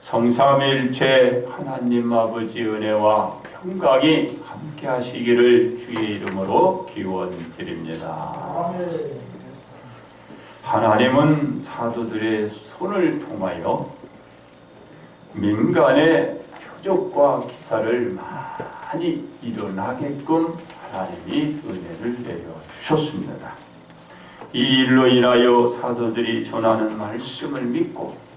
성삼일체 하나님 아버지 은혜와 평강이 함께 하시기를 주의 이름으로 기원드립니다. 하나님은 사도들의 손을 통하여 민간의 표적과 기사를 많이 일어나게끔 하나님이 은혜를 내려주셨습니다. 이 일로 인하여 사도들이 전하는 말씀을 믿고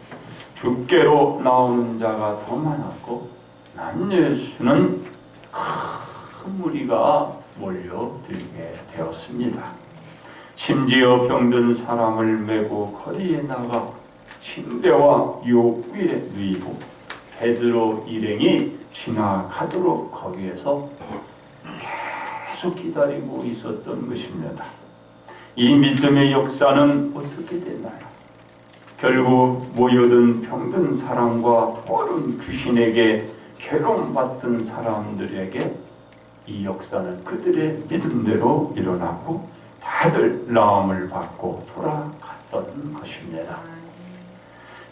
주께로 나오는 자가 더 많았고 남녀의 수는 큰 무리가 몰려들게 되었습니다. 심지어 병든 사람을 메고 거리에 나가 침대와 요 위에 누이고 베드로 일행이 지나가도록 거기에서 계속 기다리고 있었던 것입니다. 이 믿음의 역사는 어떻게 됐나요? 결국 모여든 병든 사람과 어른 귀신에게 괴로움받던 사람들에게 이 역사는 그들의 믿음대로 일어났고 다들 나음을 받고 돌아갔던 것입니다.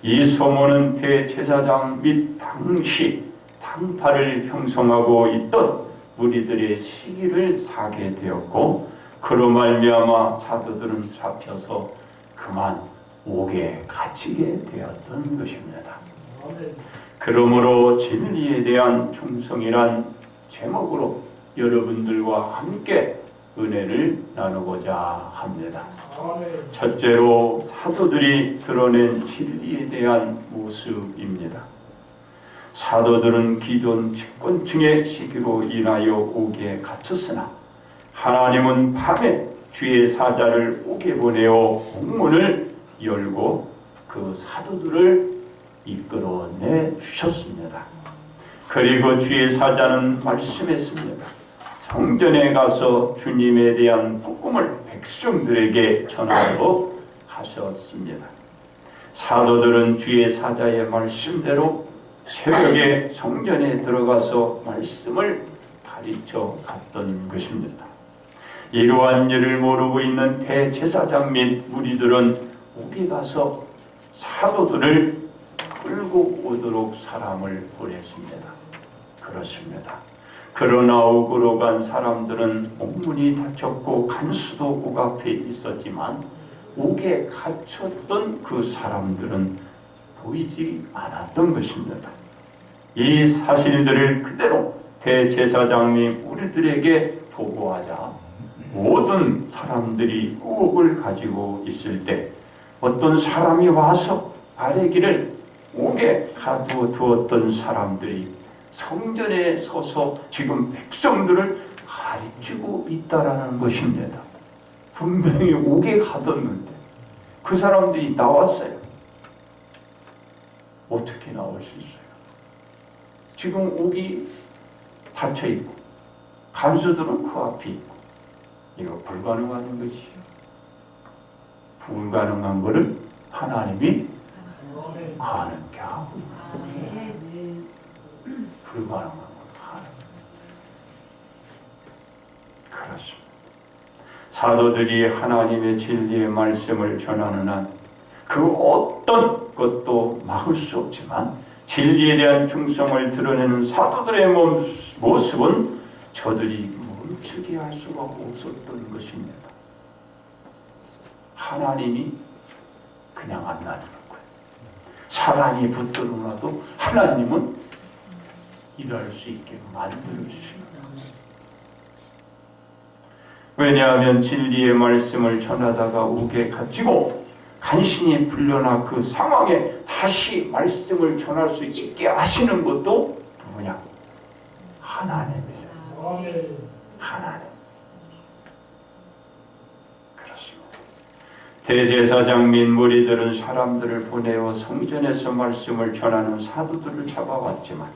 이 소문은 대제사장 및 당시 당파를 형성하고 있던 무리들의 시기를 사게 되었고 그로 말미암아 사도들은 잡혀서 그만 옥에 갇히게 되었던 것입니다. 그러므로 진리에 대한 충성이란 제목으로 여러분들과 함께 은혜를 나누고자 합니다. 첫째로 사도들이 드러낸 진리에 대한 모습입니다. 사도들은 기존 집권층의 시기로 인하여 옥에 갇혔으나 하나님은 밤에 주의 사자를 옥에 보내어 옥문을 열고 그 사도들을 이끌어내 주셨습니다. 그리고 주의 사자는 말씀했습니다. 성전에 가서 주님에 대한 복음을 백성들에게 전하도록 하셨습니다. 사도들은 주의 사자의 말씀대로 새벽에 성전에 들어가서 말씀을 가르쳐 갔던 것입니다. 이러한 일을 모르고 있는 대제사장 및 무리들은 옥에 가서 사도들을 끌고 오도록 사람을 보냈습니다. 그렇습니다. 그러나 옥으로 간 사람들은 옥문이 닫혔고 간수도 옥 앞에 있었지만 옥에 갇혔던 그 사람들은 보이지 않았던 것입니다. 이 사실들을 그대로 대제사장이 우리들에게 보고하자 모든 사람들이 옥을 가지고 있을 때 어떤 사람이 와서 아뢰기를 옥에 가두었던 사람들이 성전에 서서 지금 백성들을 가르치고 있다라는 것입니다. 분명히 옥에 가뒀는데 그 사람들이 나왔어요. 어떻게 나올 수 있어요? 지금 옥이 닫혀 있고 간수들은 그 앞에 있고 이거 불가능한 것이요. 불가능한 것을 하나님이 가능케 하고 불가능한 것 하는 그렇습니다. 사도들이 하나님의 진리의 말씀을 전하는 한 그 어떤 것도 막을 수 없지만 진리에 대한 충성을 드러내는 사도들의 모습은 저들이 멈추게 할 수가 없었던 것입니다. 하나님이 그냥 안 놔두는 거예요. 사람이 붙들어놔도 하나님은 일할 수 있게 만들어주십니다. 왜냐하면 진리의 말씀을 전하다가 옥에 갇히고 간신히 풀려나 그 상황에 다시 말씀을 전할 수 있게 하시는 것도 누구냐? 하나님이죠. 하나님. 그렇습니다. 대제사장 및 무리들은 사람들을 보내어 성전에서 말씀을 전하는 사도들을 잡아왔지만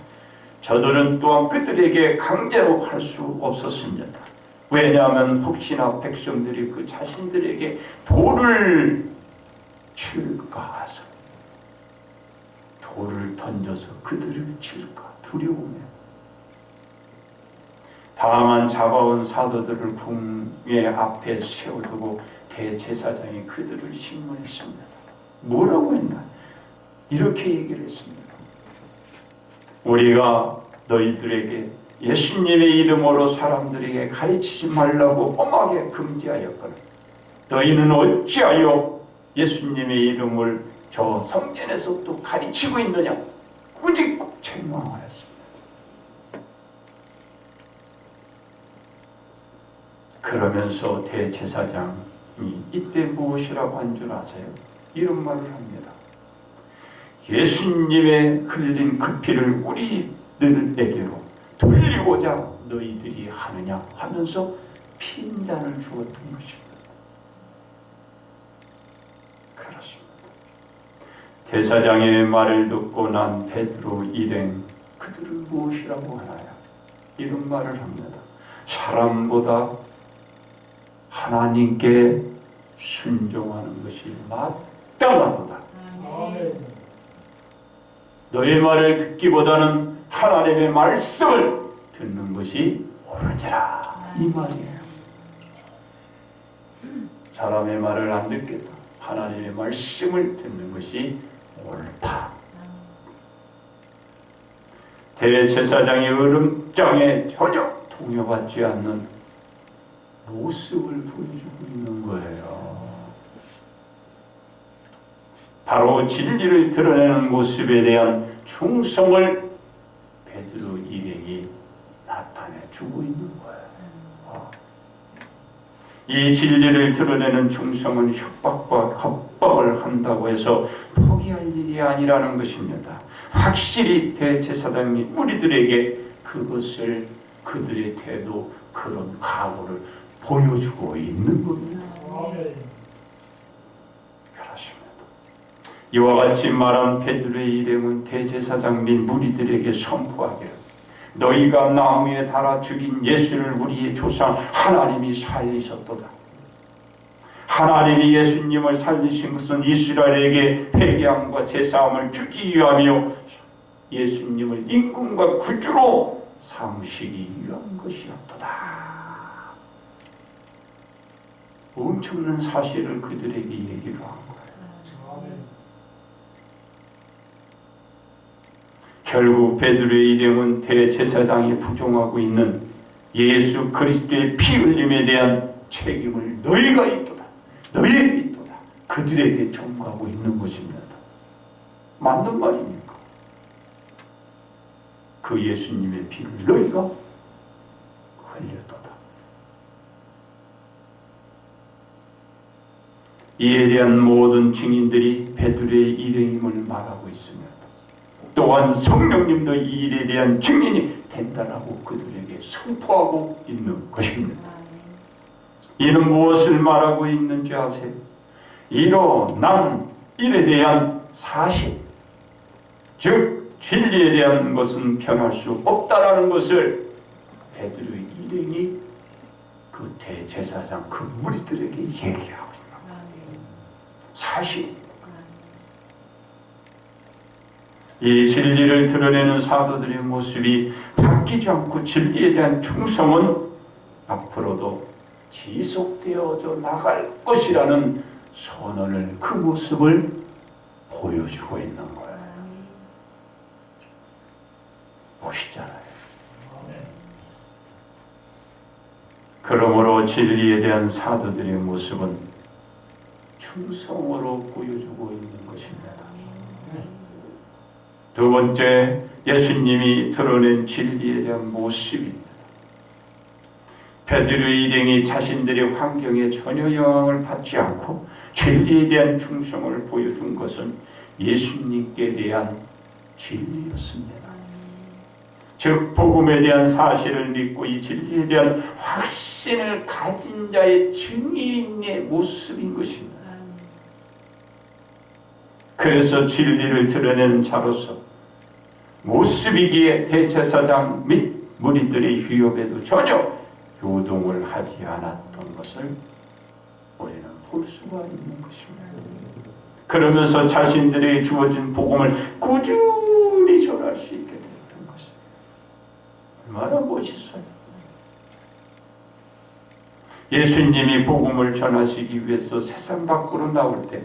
저들은 또한 그들에게 강제로 할 수 없었습니다. 왜냐하면 혹시나 백성들이 그 자신들에게 돌을 칠까 해서 돌을 던져서 그들을 칠까 두려우며 다만 잡아온 사도들을 궁의 앞에 세워두고 대제사장이 그들을 신문했습니다. 뭐라고 했나? 이렇게 얘기를 했습니다. 우리가 너희들에게 예수님의 이름으로 사람들에게 가르치지 말라고 엄하게 금지하였거늘 너희는 어찌하여 예수님의 이름을 저 성전에서 또 가르치고 있느냐 꾸짖고 책망하였습니다. 그러면서 대제사장이 이때 무엇이라고 한 줄 아세요? 이런 말을 합니다. 예수님의 흘린 그 피를 우리들에게로 돌리고자 너희들이 하느냐 하면서 핀잔을 주었던 것입니다. 그렇습니다. 대사장의 말을 듣고 난 베드로 일행 그들은 무엇이라고 하나요? 이런 말을 합니다. 사람보다 하나님께 순종하는 것이 마땅하도다. 너의 말을 듣기보다는 하나님의 말씀을 듣는 것이 옳으니라. 이 말이에요. 사람의 말을 안 듣겠다. 하나님의 말씀을 듣는 것이 옳다. 대제사장의 으름장에 전혀 동요받지 않는 모습을 보여주고 있는 거예요. 바로 진리를 드러내는 모습에 대한 충성을 베드로 일행이 나타내주고 있는 거예요. 이 진리를 드러내는 충성은 협박과 겁박을 한다고 해서 포기할 일이 아니라는 것입니다. 확실히 대제사장이 무리들에게 그것을 그들의 태도, 그런 각오를 보여주고 있는 겁니다. 그렇습니다. 이와 같이 말한 베드로의 일행은 대제사장 및 무리들에게 선포하기를 너희가 나무에 달아 죽인 예수를 우리의 조상 하나님이 살리셨도다. 하나님이 예수님을 살리신 것은 이스라엘에게 회개함과 제사함을 주기 위하며 예수님을 임금과 구주로 삼시기 위한 것이었도다. 엄청난 사실을 그들에게 얘기를 한 거예요. 결국 베드로의 일행은 대제사장이 부정하고 있는 예수 그리스도의 피 흘림에 대한 책임을 너희가 있도다. 너희에게 있도다. 그들에게 전가하고 있는 것입니다. 맞는 말입니까? 그 예수님의 피를 너희가 흘렸도다. 이에 대한 모든 증인들이 베드로의 일행임을 말하고 있습니다. 또한 성령님도 이 일에 대한 증인이 된다라고 그들에게 선포하고 있는 것입니다. 이는 무엇을 말하고 있는지 아세요? 일어난 일에 대한 사실, 즉 진리에 대한 것은 변할 수 없다라는 것을 베드로의 일행이 그 대제사장 그 무리들에게 얘기하고 있는 사실. 이 진리를 드러내는 사도들의 모습이 바뀌지 않고 진리에 대한 충성은 앞으로도 지속되어져 나갈 것이라는 선언을 그 모습을 보여주고 있는 거예요. 멋있잖아요. 그러므로 진리에 대한 사도들의 모습은 충성으로 보여주고 있는 것입니다. 두 번째, 예수님이 드러낸 진리에 대한 모습입니다. 베드로의 일행이 자신들의 환경에 전혀 영향을 받지 않고 진리에 대한 충성을 보여준 것은 예수님께 대한 진리였습니다. 즉 복음에 대한 사실을 믿고 이 진리에 대한 확신을 가진 자의 증인의 모습인 것입니다. 그래서 진리를 드러내는 자로서 모습이기에 대제사장 및 무리들의 휴업에도 전혀 요동을 하지 않았던 것을 우리는 볼 수가 있는 것입니다. 그러면서 자신들에게 주어진 복음을 꾸준히 전할 수 있게 되었던 것입니다. 얼마나 멋있어요. 예수님이 복음을 전하시기 위해서 세상 밖으로 나올 때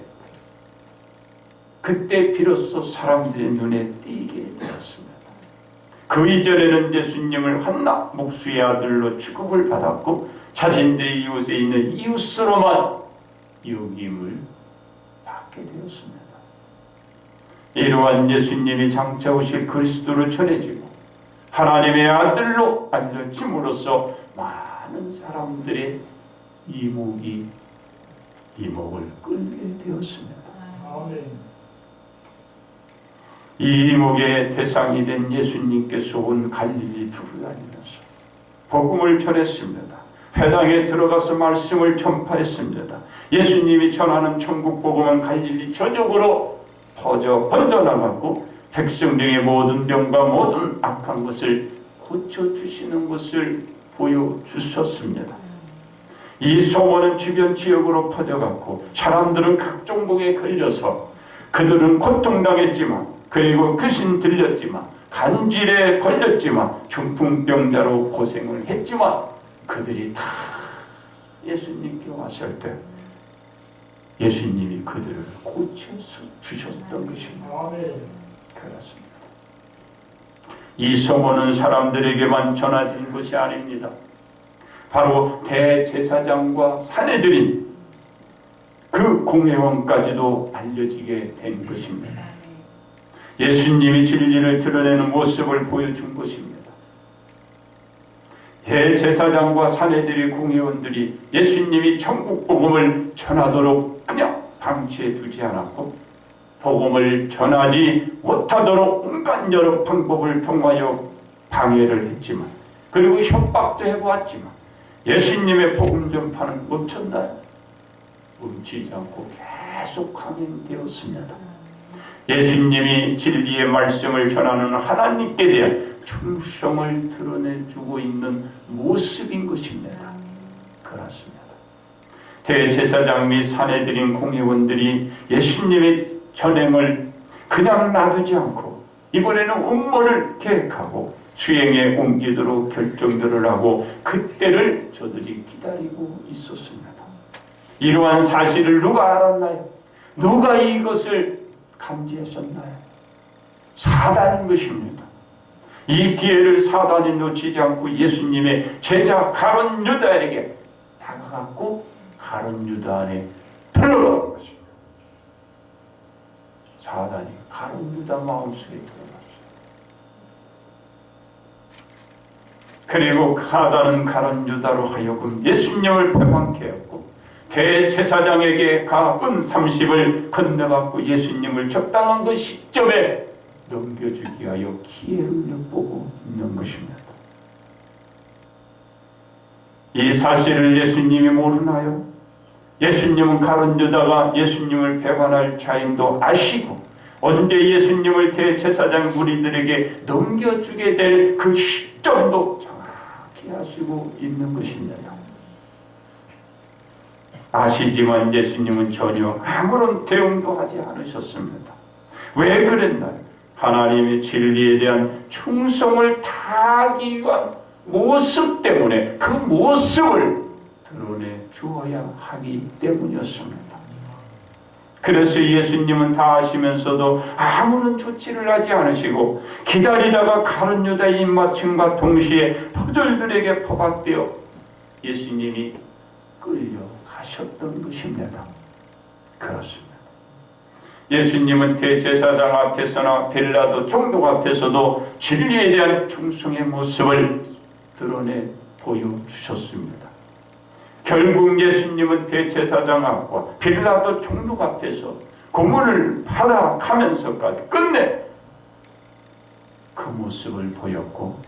그때 비로소 사람들의 눈에 띄게 되었습니다. 그 이전에는 예수님을 한낱 목수의 아들로 취급을 받았고 자신들의 이웃에 있는 이웃으로만 여김을 받게 되었습니다. 이러한 예수님이 장차 오실 그리스도로 전해지고 하나님의 아들로 알려짐으로써 많은 사람들의 이목을 끌게 되었습니다. 이 이목의 대상이 된 예수님께서 온 갈릴리 두루다니면서 복음을 전했습니다. 회당에 들어가서 말씀을 전파했습니다. 예수님이 전하는 천국 복음은 갈릴리 전역으로 번져나가고 백성 중의 모든 병과 모든 악한 것을 고쳐주시는 것을 보여주셨습니다. 이 소문은 주변 지역으로 퍼져갔고 사람들은 각종 병에 걸려서 그들은 고통당했지만 그리고 귀신 들렸지만 간질에 걸렸지만 중풍병자로 고생을 했지만 그들이 다 예수님께 왔을 때 예수님이 그들을 고쳐서 주셨던 것입니다. 그렇습니다. 이 소문은 사람들에게만 전해진 것이 아닙니다. 바로 대제사장과 사내들인 그 공회원까지도 알려지게 된 것입니다. 예수님이 진리를 드러내는 모습을 보여준 것입니다. 대제사장과 사내들의 공회원들이 예수님이 천국 복음을 전하도록 그냥 방치해 두지 않았고 복음을 전하지 못하도록 온갖 여러 방법을 통하여 방해를 했지만 그리고 협박도 해보았지만 예수님의 복음 전파는 멈췄나요? 멈추지 않고 계속 강행되었습니다. 예수님이 진리의 말씀을 전하는 하나님께 대한 충성을 드러내주고 있는 모습인 것입니다. 그렇습니다. 대제사장 및 사내들인 공회원들이 예수님의 전행을 그냥 놔두지 않고 이번에는 음모를 계획하고 수행에 옮기도록 결정들을 하고 그때를 저들이 기다리고 있었습니다. 이러한 사실을 누가 알았나요? 누가 이것을 감지했었나요? 사단인 것입니다. 이 기회를 사단이 놓치지 않고 예수님의 제자 가룟 유다에게 다가갔고 가룟 유다 안에 들어간 것입니다. 사단이 가룟 유다 마음속에 들어갔어요. 그리고 사단은 가룟 유다로 하여금 예수님을 배반케 했고 대제사장에게 가끔 30을 건네갖고 예수님을 적당한 그 시점에 넘겨주기 위하여 기회를 엿보고 있는 것입니다. 이 사실을 예수님이 모르나요? 예수님은 가룟 유다가 예수님을 배반할 자임도 아시고 언제 예수님을 대제사장 무리들에게 넘겨주게 될 그 시점도 정확히 아시고 있는 것입니다. 아시지만 예수님은 전혀 아무런 대응도 하지 않으셨습니다. 왜 그랬나요? 하나님의 진리에 대한 충성을 다하기 위한 모습 때문에 그 모습을 드러내 주어야 하기 때문이었습니다. 그래서 예수님은 다 아시면서도 아무런 조치를 하지 않으시고 기다리다가 가룟 유다의 입맞춤과 동시에 포졸들에게 포박되어 예수님이 끌려가셨던 것입니다. 그렇습니다. 예수님은 대제사장 앞에서나 빌라도 총독 앞에서도 진리에 대한 충성의 모습을 드러내 보여주셨습니다. 결국 예수님은 대제사장 앞과 빌라도 총독 앞에서 고문을 받아가면서까지 끝내 그 모습을 보였고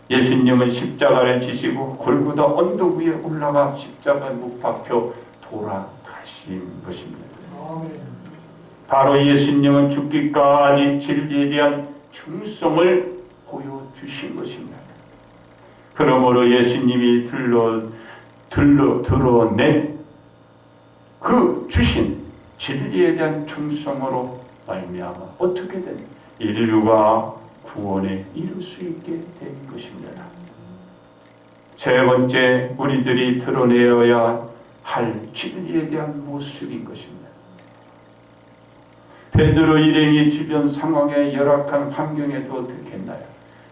예수님은 십자가를 지시고 골고다 언덕 위에 올라가 십자가에 못 박혀 돌아가신 것입니다. 바로 예수님은 죽기까지 진리에 대한 충성을 보여주신 것입니다. 그러므로 예수님이 드러낸 그 주신 진리에 대한 충성으로 말미암아 어떻게든 인류가 구원에 이룰 수 있게 된 것입니다. 세 번째, 우리들이 드러내어야 할 진리에 대한 모습인 것입니다. 베드로 일행이 주변 상황에 열악한 환경에도 어떻게 했나요?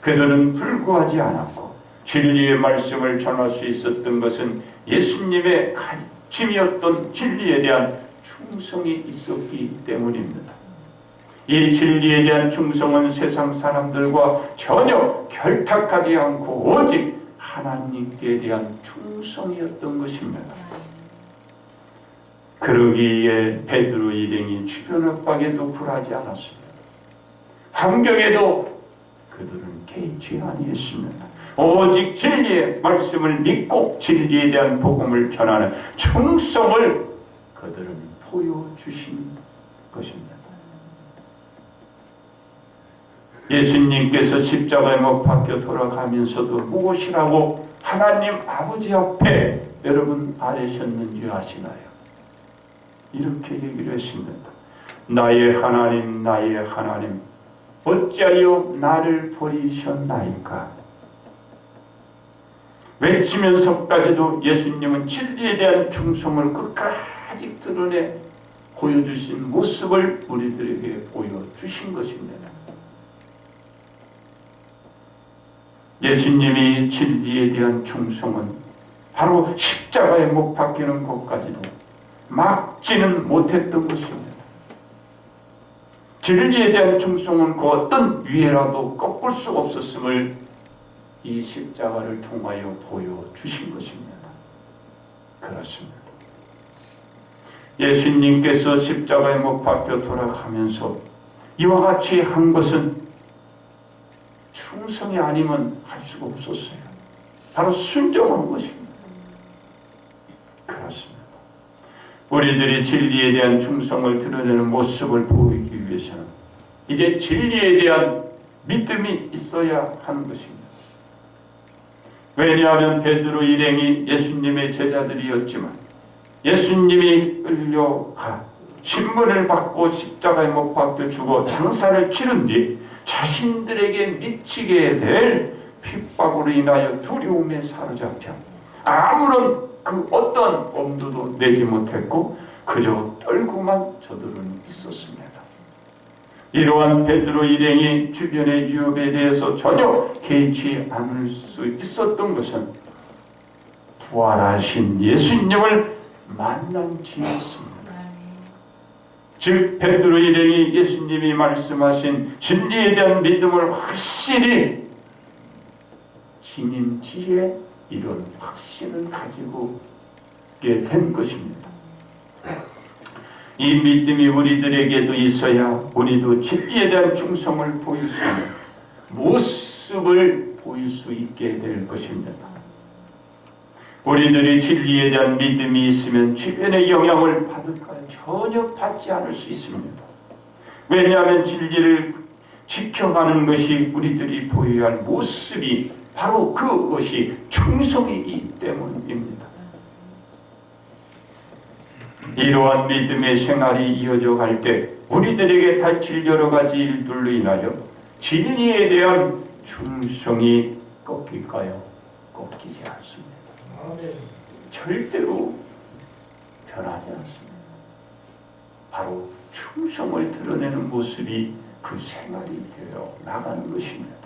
그들은 불구하지 않았고 진리의 말씀을 전할 수 있었던 것은 예수님의 가르침이었던 진리에 대한 충성이 있었기 때문입니다. 이 진리에 대한 충성은 세상 사람들과 전혀 결탁하지 않고 오직 하나님께 대한 충성이었던 것입니다. 그러기에 베드로 일행이 주변 압박에도 굴하지 않았습니다. 환경에도 그들은 개의치 아니했습니다. 오직 진리의 말씀을 믿고 진리에 대한 복음을 전하는 충성을 그들은 보여주신 것입니다. 예수님께서 십자가에 못 박혀 돌아가면서도 무엇이라고 하나님 아버지 앞에 여러분 아뢰셨는지 아시나요? 이렇게 얘기를 했습니다. 나의 하나님, 나의 하나님, 어찌하여 나를 버리셨나이까? 외치면서까지도 예수님은 진리에 대한 충성을 끝까지 드러내 보여주신 모습을 우리들에게 보여주신 것입니다. 예수님이 진리에 대한 충성은 바로 십자가에 못 박히는 것까지도 막지는 못했던 것입니다. 진리에 대한 충성은 그 어떤 위해라도 꺾을 수 없었음을 이 십자가를 통하여 보여주신 것입니다. 그렇습니다. 예수님께서 십자가에 못 박혀 돌아가면서 이와 같이 한 것은 충성이 아니면 할 수가 없었어요. 바로 순종한 것입니다. 그렇습니다. 우리들이 진리에 대한 충성을 드러내는 모습을 보이기 위해서는 이제 진리에 대한 믿음이 있어야 하는 것입니다. 왜냐하면 베드로 일행이 예수님의 제자들이었지만 예수님이 끌려가 신문을 받고 십자가에 못 박혀 죽어 장사를 치른 뒤 자신들에게 미치게 될 핍박으로 인하여 두려움에 사로잡혀 아무런 그 어떤 엄두도 내지 못했고 그저 떨고만 저들은 있었습니다. 이러한 베드로 일행이 주변의 위협에 대해서 전혀 개의치 않을 수 있었던 것은 부활하신 예수님을 만난 지였습니다. 즉 베드로 일행이 예수님이 말씀하신 진리에 대한 믿음을 확실히 지닌 지에 이런 확신을 가지고 있게 된 것입니다. 이 믿음이 우리들에게도 있어야 우리도 진리에 대한 충성을 보일 수 있는 모습을 보일 수 있게 될 것입니다. 우리들이 진리에 대한 믿음이 있으면 주변의 영향을 받을까요? 전혀 받지 않을 수 있습니다. 왜냐하면 진리를 지켜가는 것이 우리들이 보여야 할 모습이 바로 그것이 충성이기 때문입니다. 이러한 믿음의 생활이 이어져 갈 때 우리들에게 닥칠 여러 가지 일들로 인하여 진리에 대한 충성이 꺾일까요? 꺾이지 않습니다. 절대로 변하지 않습니다. 바로 충성을 드러내는 모습이 그 생활이 되어 나가는 것입니다.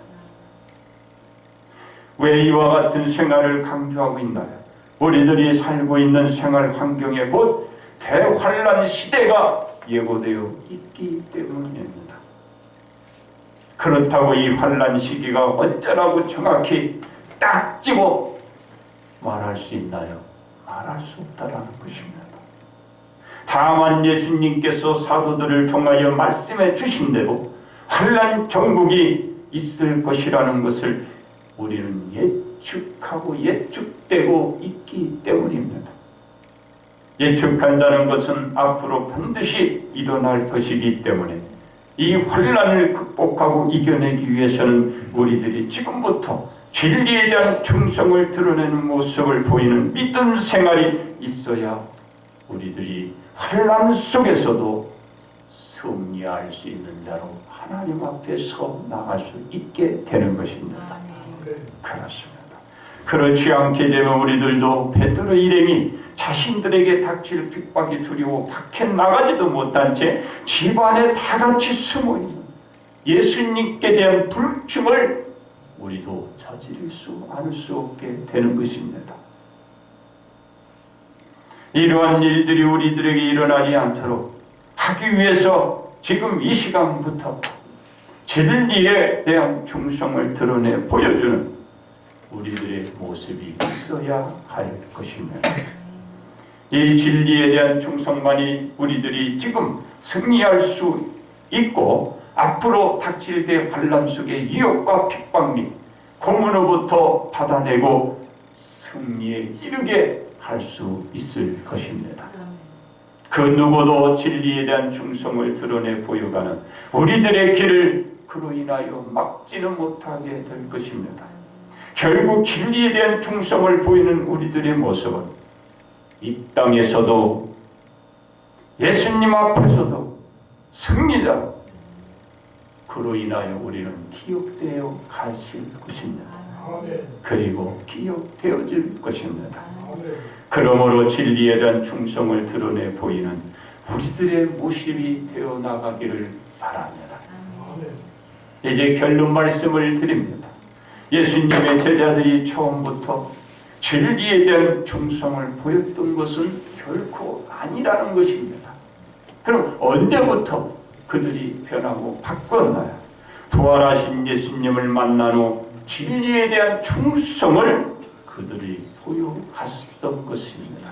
왜 이와 같은 생활을 강조하고 있나요? 우리들이 살고 있는 생활 환경에 곧 대환란 시대가 예고되어 있기 때문입니다. 그렇다고 이 환란 시기가 언제라고 정확히 딱 집어 말할 수 있나요? 말할 수 없다라는 것입니다. 다만 예수님께서 사도들을 통하여 말씀해 주신 대로 환란 정국이 있을 것이라는 것을 우리는 예측하고 예측되고 있기 때문입니다. 예측한다는 것은 앞으로 반드시 일어날 것이기 때문에 이 환란을 극복하고 이겨내기 위해서는 우리들이 지금부터 진리에 대한 충성을 드러내는 모습을 보이는 믿음 생활이 있어야 우리들이 환란 속에서도 승리할 수 있는 자로 하나님 앞에 서 나갈 수 있게 되는 것입니다. 그렇습니다. 그렇지 않게 되면 우리들도 베드로 일행이 자신들에게 닥칠 핍박이 두려워 밖에 나가지도 못한 채 집안에 다 같이 숨어있는 예수님께 대한 불충을 우리도 저지를 않을 수 없게 되는 것입니다. 이러한 일들이 우리들에게 일어나지 않도록 하기 위해서 지금 이 시간부터 진리에 대한 충성을 드러내 보여주는 우리들의 모습이 있어야 할 것입니다. 이 진리에 대한 충성만이 우리들이 지금 승리할 수 있고 앞으로 닥칠 때 환난 속의 유혹과 핍박 및 고문으로부터 받아내고 승리에 이르게 할 수 있을 것입니다. 그 누구도 진리에 대한 충성을 드러내 보여가는 우리들의 길을 그로 인하여 막지는 못하게 될 것입니다. 결국 진리에 대한 충성을 보이는 우리들의 모습은 이 땅에서도 예수님 앞에서도 승리자, 그로 인하여 우리는 기억되어 가실 것입니다. 그리고 기억되어질 것입니다. 그러므로 진리에 대한 충성을 드러내 보이는 우리들의 모습이 되어 나가기를 바랍니다. 이제 결론 말씀을 드립니다. 예수님의 제자들이 처음부터 진리에 대한 충성을 보였던 것은 결코 아니라는 것입니다. 그럼 언제부터 그들이 변하고 바꿨나요? 부활하신 예수님을 만난 후 진리에 대한 충성을 그들이 보여갔던 것입니다.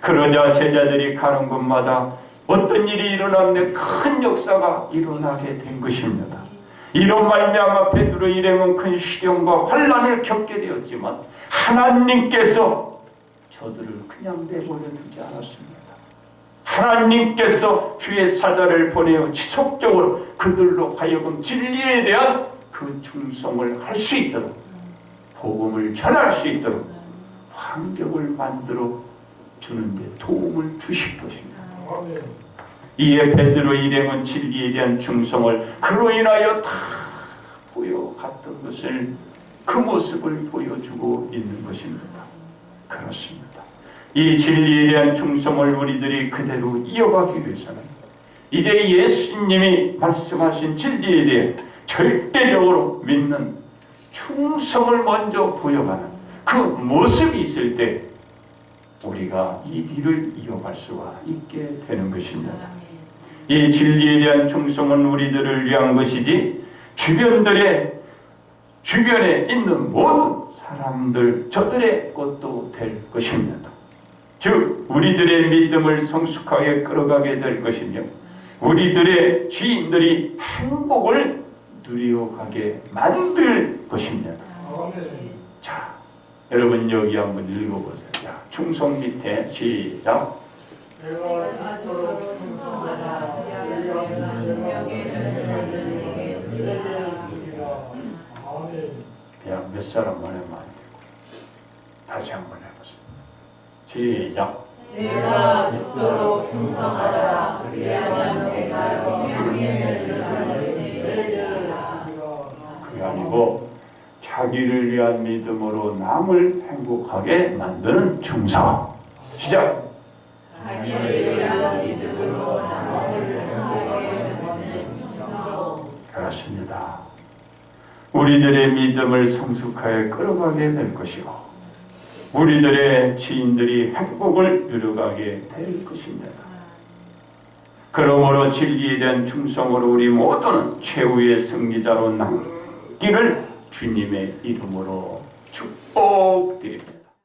그러자 제자들이 가는 곳마다 어떤 일이 일어났는데 큰 역사가 일어나게 된 것입니다. 이런 말미암아 베드로 일행은 큰 시련과 환난을 겪게 되었지만 하나님께서 저들을 그냥 내버려 두지 않았습니다. 하나님께서 주의 사자를 보내어 지속적으로 그들로 하여금 진리에 대한 그 충성을 할 수 있도록 복음을 전할 수 있도록 환경을 만들어 주는 데 도움을 주실 것입니다. 이에 베드로 일행은 진리에 대한 충성을 그로 인하여 다 보여갔던 것을 그 모습을 보여주고 있는 것입니다. 그렇습니다. 이 진리에 대한 충성을 우리들이 그대로 이어가기 위해서는 이제 예수님이 말씀하신 진리에 대해 절대적으로 믿는 충성을 먼저 보여가는 그 모습이 있을 때 우리가 이 길을 이어갈 수가 있게 되는 것입니다. 이 진리에 대한 충성은 우리들을 위한 것이지 주변에 있는 모든 사람들 저들의 것도 될 것입니다. 즉 우리들의 믿음을 성숙하게 끌어가게 될 것이며 우리들의 지인들이 행복을 누려가게 만들 것입니다. 자, 여러분 여기 한번 읽어보세요. 자, 충성 밑에 시작. 내가 사도록 충성하라. 그냥 몇 사람만 하면 안 되고 다시 한번 해보세요. 시작. 내가 죽도록 충성하라. 그리하면 내가 생명의 그게 아니고 자기를 위한 믿음으로 남을 행복하게 만드는 충성. 시작. 자기를 위한 믿음으로 남을 행복하게 만드는 충성. 그렇습니다. 우리들의 믿음을 성숙하게 끌어가게 될 것이고 우리들의 지인들이 행복을 누려가게 될 것입니다. 그러므로 진리에 대한 충성으로 우리 모두는 최후의 승리자로 남기를 주님의 이름으로 축복드립니다.